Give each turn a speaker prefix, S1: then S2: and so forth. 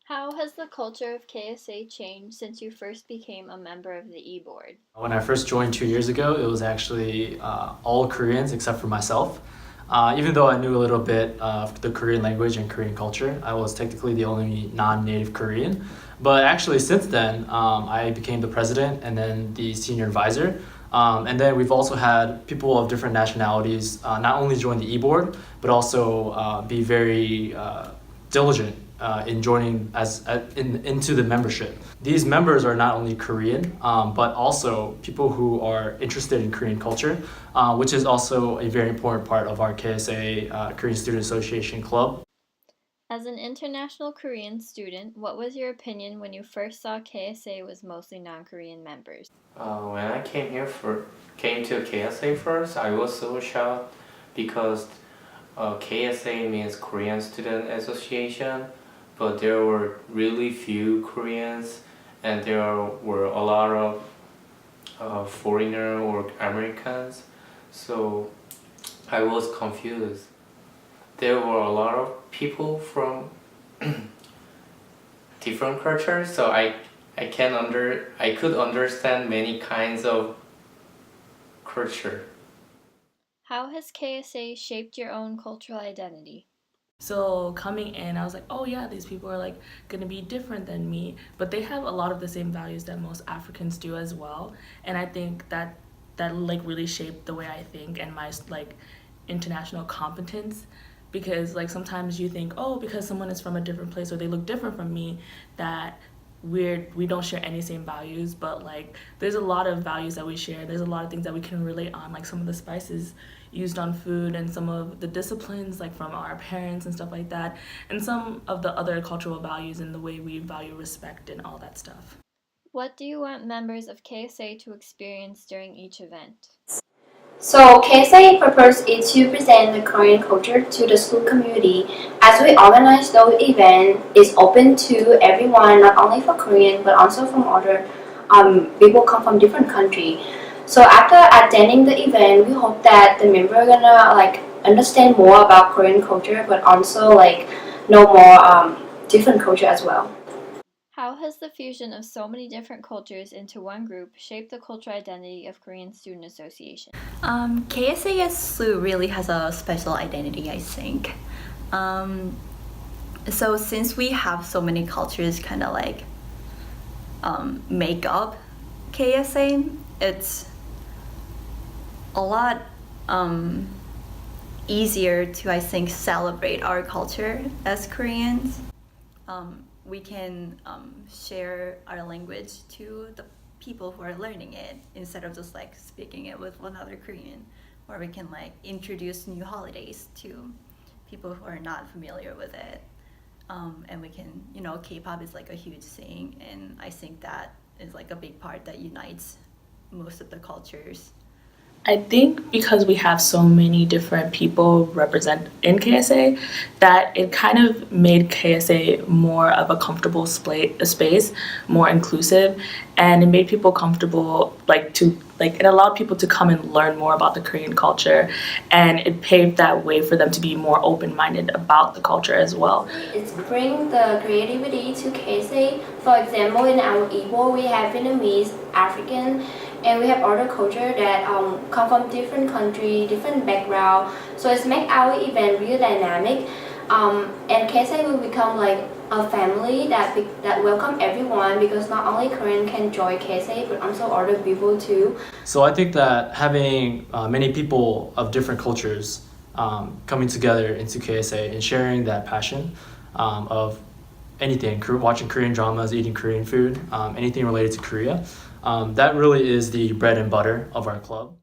S1: How has the culture of KSA changed since you first became a member of the e-board?
S2: When I first joined 2 years ago, it was actually all Koreans except for myself. Even though I knew a little bit of the Korean language and Korean culture, I was technically the only non-native Korean. But actually, since then, I became the president and then the senior advisor. And then we've also had people of different nationalities not only join the e-board, but also be very diligent in joining into the membership. These members are not only Korean, but also people who are interested in Korean culture, which is also a very important part of our KSA Korean Student Association Club.
S1: As an international Korean student, what was your opinion when you first saw KSA was mostly non-Korean members?
S3: When I came to KSA first, I was so shocked because KSA means Korean Student Association, but there were really few Koreans, and there were a lot of foreigner or Americans. So I was confused. There were a lot of people from different cultures, so I could understand many kinds of culture.
S1: How has KSA shaped your own cultural identity?
S4: So coming in, I was like, oh yeah, these people are like gonna be different than me, but they have a lot of the same values that most Africans do as well. And I think that like really shaped the way I think and my like international competence. Because like sometimes you think, oh, because someone is from a different place or they look different from me, that we don't share any same values, but like there's a lot of values that we share. There's a lot of things that we can relate on, like some of the spices used on food and some of the disciplines like from our parents and stuff like that, and some of the other cultural values and the way we value respect and all that stuff.
S1: What do you want members of KSA to experience during each event?
S5: So KSA purpose is to present the Korean culture to the school community. As we organize those events, it's open to everyone, not only for Korean but also from other people come from different country. So after attending the event, we hope that the member are gonna like understand more about Korean culture, but also like know more different culture as well.
S1: How has the fusion of so many different cultures into one group shaped the cultural identity of Korean Student Association?
S6: KSASU really has a special identity, I think. So since we have so many cultures kind of like make up KSA, it's a lot easier to, I think, celebrate our culture as Koreans. We can share our language to the people who are learning it instead of just like speaking it with another Korean, or we can like introduce new holidays to people who are not familiar with it. And we can, K-pop is like a huge thing, and I think that is like a big part that unites most of the cultures.
S4: I think because we have so many different people represent in KSA, that it kind of made KSA more of a comfortable space, more inclusive, and it made people comfortable it allowed people to come and learn more about the Korean culture, and it paved that way for them to be more open-minded about the culture as well.
S5: It's bring the creativity to KSA. For example, in our Igbo, we have Vietnamese, African, and we have other culture that come from different country, different background. So it's make our event really dynamic. And KSA will become like a family that welcome everyone, because not only Korean can join KSA but also other people too.
S2: So I think that having many people of different cultures coming together into KSA and sharing that passion of anything, watching Korean dramas, eating Korean food, anything related to Korea, that really is the bread and butter of our club.